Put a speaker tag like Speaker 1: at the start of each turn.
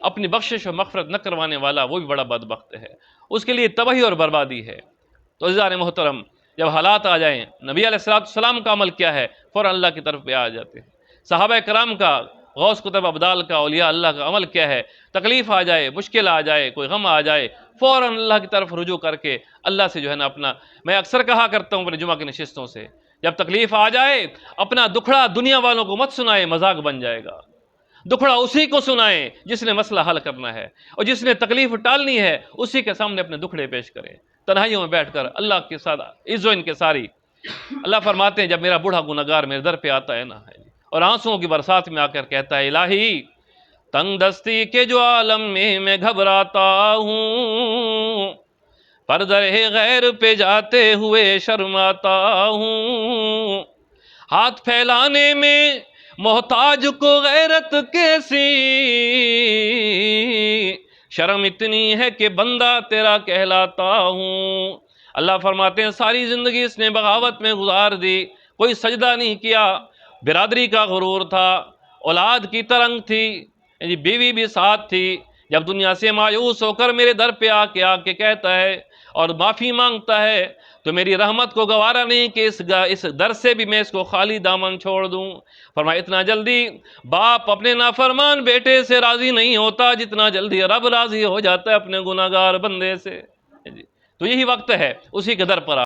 Speaker 1: اپنی بخشش و مغفرت نہ کروانے والا وہ بھی بڑا بدبخت ہے، اس کے لیے تباہی اور بربادی ہے۔ تو عزیزان محترم، جب حالات آ جائیں، نبی علیہ السلام کا عمل کیا ہے؟ فوراً اللہ کی طرف پہ آ جاتے ہیں۔ صحابہ کرام کا، غوث کتب ابدال کا، اولیاء اللہ کا عمل کیا ہے؟ تکلیف آ جائے، مشکل آ جائے، کوئی غم آ جائے، فوراً اللہ کی طرف رجوع کر کے اللہ سے جو ہے نا اپنا، میں اکثر کہا کرتا ہوں اپنے جمعہ کی نشستوں سے، جب تکلیف آ جائے اپنا دکھڑا دنیا والوں کو مت سنائے، مذاق بن جائے گا۔ دکھڑا اسی کو سنائیں جس نے مسئلہ حل کرنا ہے، اور جس نے تکلیف ٹالنی ہے اسی کے سامنے اپنے دکھڑے پیش کریں، تنہائیوں میں بیٹھ کر اللہ کے ساتھ عز و انکساری۔ اللہ فرماتے ہیں جب میرا بوڑھا گنہگار میرے در پہ آتا ہے نا اور آنسوؤں کی برسات میں آ کر کہتا ہے الہی تنگ دستی کے جو عالم میں گھبراتا ہوں، پردہ غیر پہ جاتے ہوئے شرماتا ہوں، ہاتھ پھیلانے میں محتاج کو غیرت کیسی، شرم اتنی ہے کہ بندہ تیرا کہلاتا ہوں۔ اللہ فرماتے ہیں ساری زندگی اس نے بغاوت میں گزار دی، کوئی سجدہ نہیں کیا، برادری کا غرور تھا، اولاد کی ترنگ تھی، بیوی بھی ساتھ تھی، جب دنیا سے مایوس ہو کر میرے در پہ آ کے کہتا ہے اور معافی مانگتا ہے تو میری رحمت کو گوارا نہیں کہ اس در سے بھی میں اس کو خالی دامن چھوڑ دوں۔ فرمایا اتنا جلدی باپ اپنے نافرمان بیٹے سے راضی نہیں ہوتا جتنا جلدی رب راضی ہو جاتا ہے اپنے گناہگار بندے سے۔ تو یہی وقت ہے اسی کے در پر